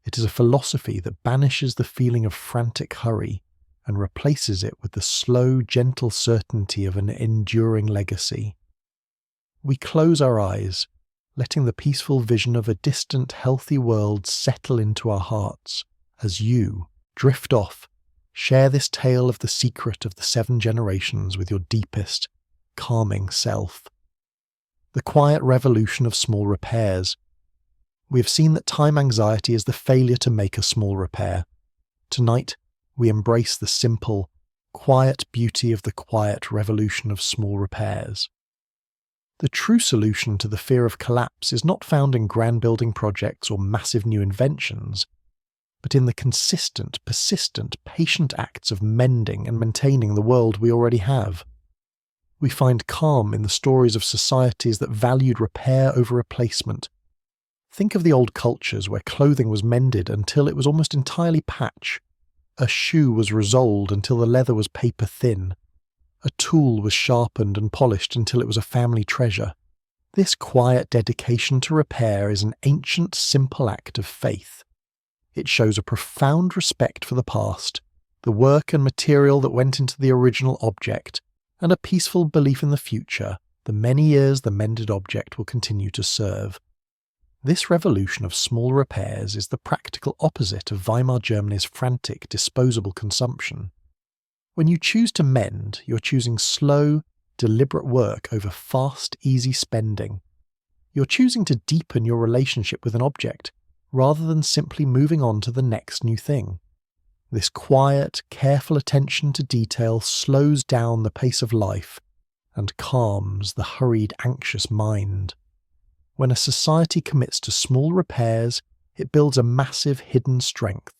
It is a philosophy that banishes the feeling of frantic hurry and replaces it with the slow, gentle certainty of an enduring legacy. We close our eyes, letting the peaceful vision of a distant, healthy world settle into our hearts as you drift off. Share this tale of the secret of the 7 generations with your deepest, calming self. The quiet revolution of small repairs. We have seen that time anxiety is the failure to make a small repair. Tonight, we embrace the simple, quiet beauty of the quiet revolution of small repairs. The true solution to the fear of collapse is not found in grand building projects or massive new inventions, but in the consistent, persistent, patient acts of mending and maintaining the world we already have. We find calm in the stories of societies that valued repair over replacement. Think of the old cultures where clothing was mended until it was almost entirely patch. A shoe was resoled until the leather was paper thin. A tool was sharpened and polished until it was a family treasure. This quiet dedication to repair is an ancient, simple act of faith. It shows a profound respect for the past, the work and material that went into the original object, and a peaceful belief in the future, the many years the mended object will continue to serve. This revolution of small repairs is the practical opposite of Weimar Germany's frantic, disposable consumption. When you choose to mend, you're choosing slow, deliberate work over fast, easy spending. You're choosing to deepen your relationship with an object, rather than simply moving on to the next new thing. This quiet, careful attention to detail slows down the pace of life and calms the hurried, anxious mind. When a society commits to small repairs, it builds a massive hidden strength.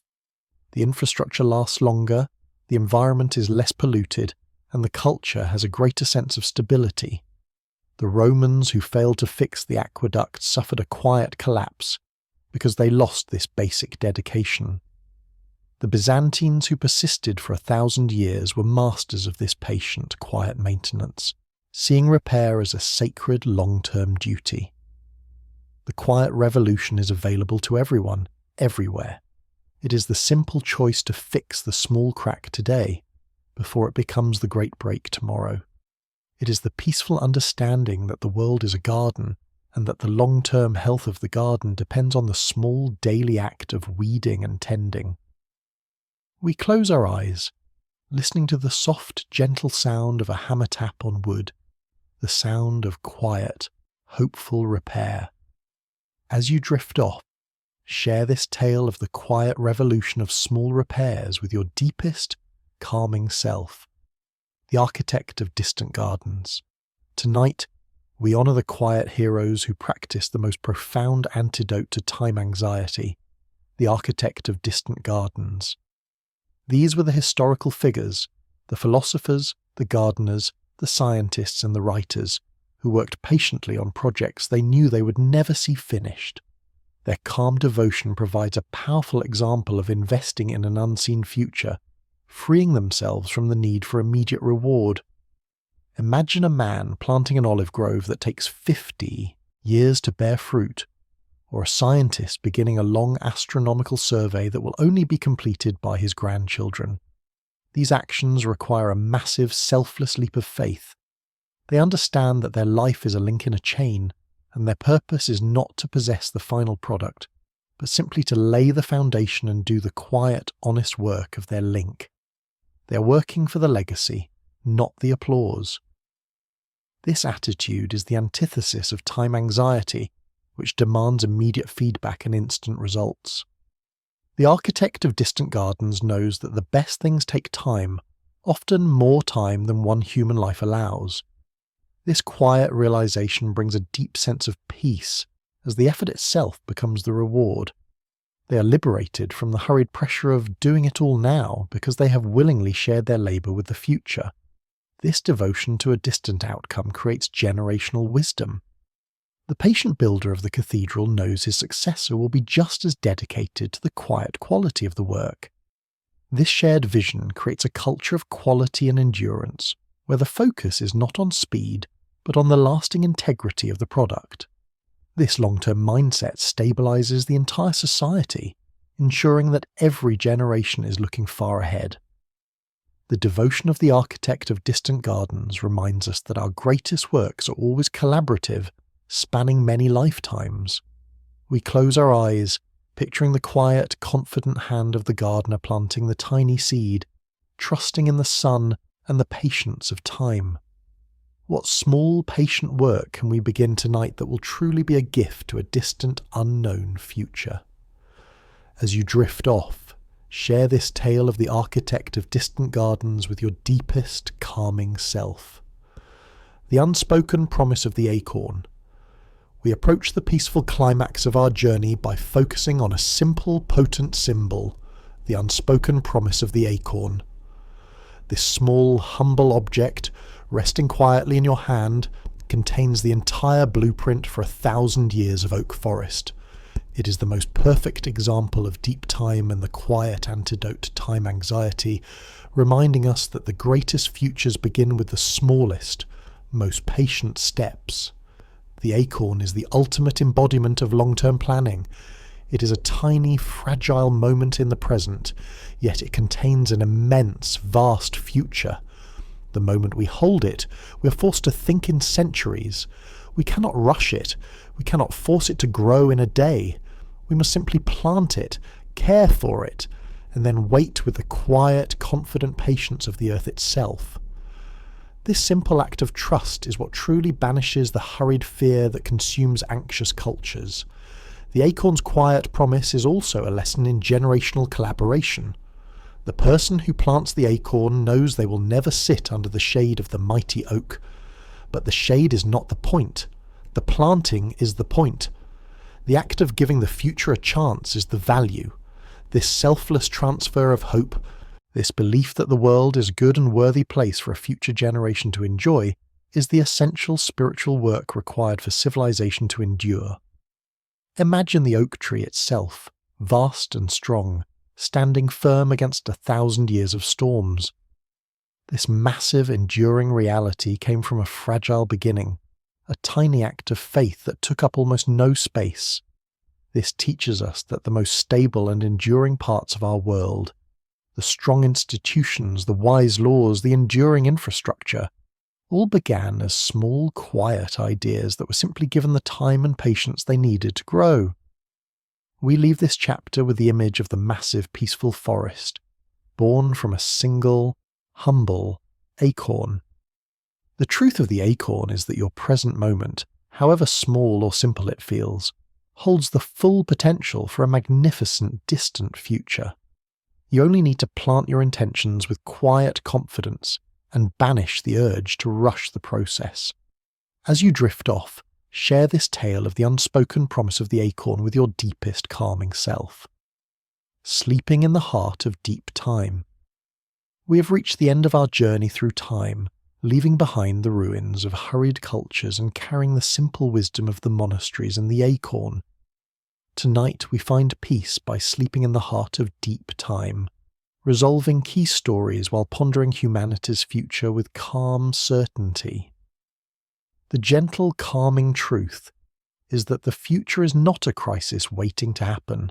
The infrastructure lasts longer, the environment is less polluted, and the culture has a greater sense of stability. The Romans who failed to fix the aqueduct suffered a quiet collapse because they lost this basic dedication. The Byzantines who persisted for 1,000 years were masters of this patient, quiet maintenance, seeing repair as a sacred long-term duty. The quiet revolution is available to everyone, everywhere. It is the simple choice to fix the small crack today, before it becomes the great break tomorrow. It is the peaceful understanding that the world is a garden, and that the long-term health of the garden depends on the small daily act of weeding and tending. We close our eyes, listening to the soft, gentle sound of a hammer tap on wood, the sound of quiet, hopeful repair. As you drift off, share this tale of the quiet revolution of small repairs with your deepest, calming self, the architect of distant gardens. Tonight, we honour the quiet heroes who practice the most profound antidote to time anxiety, the architect of distant gardens. These were the historical figures, the philosophers, the gardeners, the scientists and the writers, who worked patiently on projects they knew they would never see finished. Their calm devotion provides a powerful example of investing in an unseen future, freeing themselves from the need for immediate reward. Imagine a man planting an olive grove that takes 50 years to bear fruit, or a scientist beginning a long astronomical survey that will only be completed by his grandchildren. These actions require a massive, selfless leap of faith. They understand that their life is a link in a chain, and their purpose is not to possess the final product, but simply to lay the foundation and do the quiet, honest work of their link. They are working for the legacy, not the applause. This attitude is the antithesis of time anxiety, which demands immediate feedback and instant results. The architect of distant gardens knows that the best things take time, often more time than one human life allows. This quiet realization brings a deep sense of peace, as the effort itself becomes the reward. They are liberated from the hurried pressure of doing it all now because they have willingly shared their labor with the future. This devotion to a distant outcome creates generational wisdom. The patient builder of the cathedral knows his successor will be just as dedicated to the quiet quality of the work. This shared vision creates a culture of quality and endurance, where the focus is not on speed, but on the lasting integrity of the product. This long-term mindset stabilizes the entire society, ensuring that every generation is looking far ahead. The devotion of the architect of distant gardens reminds us that our greatest works are always collaborative, spanning many lifetimes. We close our eyes, picturing the quiet, confident hand of the gardener planting the tiny seed, trusting in the sun and the patience of time. What small, patient work can we begin tonight that will truly be a gift to a distant, unknown future? As you drift off, share this tale of the architect of distant gardens with your deepest, calming self. The unspoken promise of the acorn. We approach the peaceful climax of our journey by focusing on a simple, potent symbol, the unspoken promise of the acorn. This small, humble object, resting quietly in your hand, contains the entire blueprint for 1,000 years of oak forest. It is the most perfect example of deep time and the quiet antidote to time anxiety, reminding us that the greatest futures begin with the smallest, most patient steps. The acorn is the ultimate embodiment of long-term planning. It is a tiny, fragile moment in the present, yet it contains an immense, vast future. The moment we hold it, we are forced to think in centuries. We cannot rush it. We cannot force it to grow in a day. We must simply plant it, care for it, and then wait with the quiet, confident patience of the earth itself. This simple act of trust is what truly banishes the hurried fear that consumes anxious cultures. The acorn's quiet promise is also a lesson in generational collaboration. The person who plants the acorn knows they will never sit under the shade of the mighty oak. But the shade is not the point. The planting is the point. The act of giving the future a chance is the value. This selfless transfer of hope, this belief that the world is a good and worthy place for a future generation to enjoy, is the essential spiritual work required for civilization to endure. Imagine the oak tree itself, vast and strong, standing firm against 1,000 years of storms. This massive, enduring reality came from a fragile beginning, a tiny act of faith that took up almost no space. This teaches us that the most stable and enduring parts of our world, the strong institutions, the wise laws, the enduring infrastructure, all began as small, quiet ideas that were simply given the time and patience they needed to grow. We leave this chapter with the image of the massive, peaceful forest, born from a single, humble acorn. The truth of the acorn is that your present moment, however small or simple it feels, holds the full potential for a magnificent, distant future. You only need to plant your intentions with quiet confidence and banish the urge to rush the process. As you drift off, share this tale of the unspoken promise of the acorn with your deepest calming self. Sleeping in the heart of deep time. We have reached the end of our journey through time, leaving behind the ruins of hurried cultures and carrying the simple wisdom of the monasteries and the acorn. Tonight we find peace by sleeping in the heart of deep time, resolving key stories while pondering humanity's future with calm certainty. The gentle, calming truth is that the future is not a crisis waiting to happen,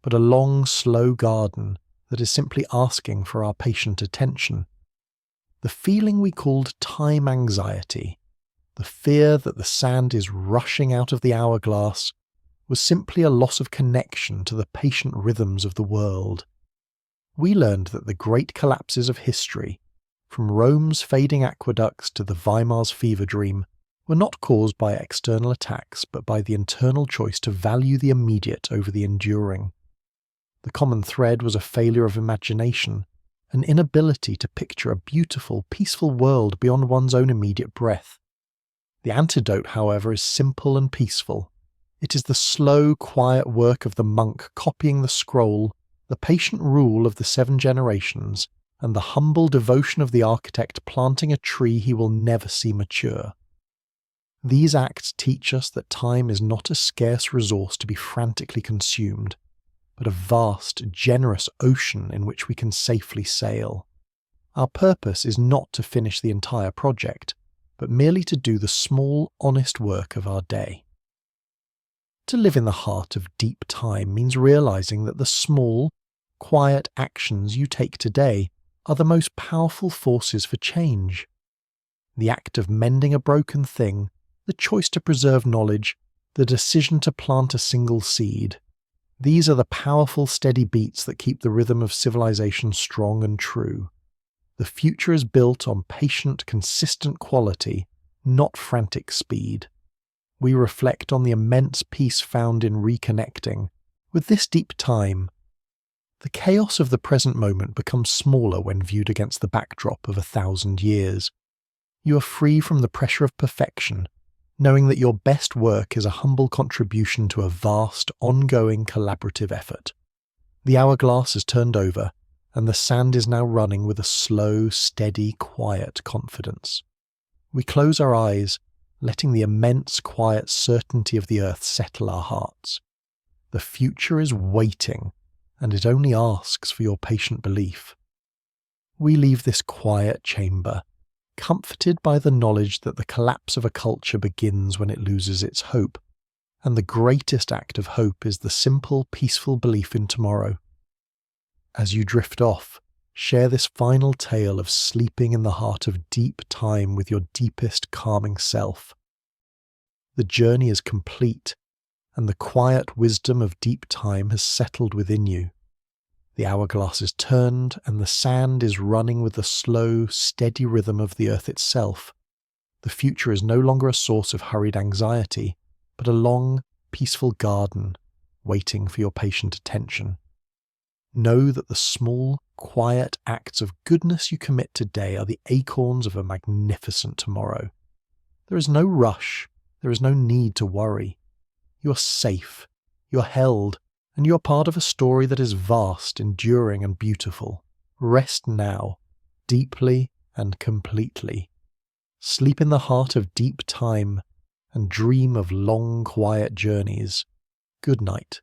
but a long, slow garden that is simply asking for our patient attention. The feeling we called time anxiety, the fear that the sand is rushing out of the hourglass, was simply a loss of connection to the patient rhythms of the world. We learned that the great collapses of history, from Rome's fading aqueducts to the Weimar's fever dream, were not caused by external attacks but by the internal choice to value the immediate over the enduring. The common thread was a failure of imagination, an inability to picture a beautiful, peaceful world beyond one's own immediate breath. The antidote, however, is simple and peaceful. It is the slow, quiet work of the monk copying the scroll, the patient rule of the 7 generations, and the humble devotion of the architect planting a tree he will never see mature. These acts teach us that time is not a scarce resource to be frantically consumed, but a vast, generous ocean in which we can safely sail. Our purpose is not to finish the entire project, but merely to do the small, honest work of our day. To live in the heart of deep time means realizing that the small, quiet actions you take today are the most powerful forces for change. The act of mending a broken thing, the choice to preserve knowledge, the decision to plant a single seed. These are the powerful, steady beats that keep the rhythm of civilization strong and true. The future is built on patient, consistent quality, not frantic speed. We reflect on the immense peace found in reconnecting. With this deep time, the chaos of the present moment becomes smaller when viewed against the backdrop of 1,000 years. You are free from the pressure of perfection, knowing that your best work is a humble contribution to a vast, ongoing collaborative effort. The hourglass has turned over, and the sand is now running with a slow, steady, quiet confidence. We close our eyes, letting the immense, quiet certainty of the earth settle our hearts. The future is waiting, and it only asks for your patient belief. We leave this quiet chamber, comforted by the knowledge that the collapse of a culture begins when it loses its hope, and the greatest act of hope is the simple, peaceful belief in tomorrow. As you drift off, share this final tale of sleeping in the heart of deep time with your deepest calming self. The journey is complete, and the quiet wisdom of deep time has settled within you. The hourglass is turned, and the sand is running with the slow, steady rhythm of the earth itself. The future is no longer a source of hurried anxiety, but a long, peaceful garden waiting for your patient attention. Know that the small, quiet acts of goodness you commit today are the acorns of a magnificent tomorrow. There is no rush, there is no need to worry. You are safe, you are held, and you are part of a story that is vast, enduring, and beautiful. Rest now, deeply and completely. Sleep in the heart of deep time, and dream of long, quiet journeys. Good night.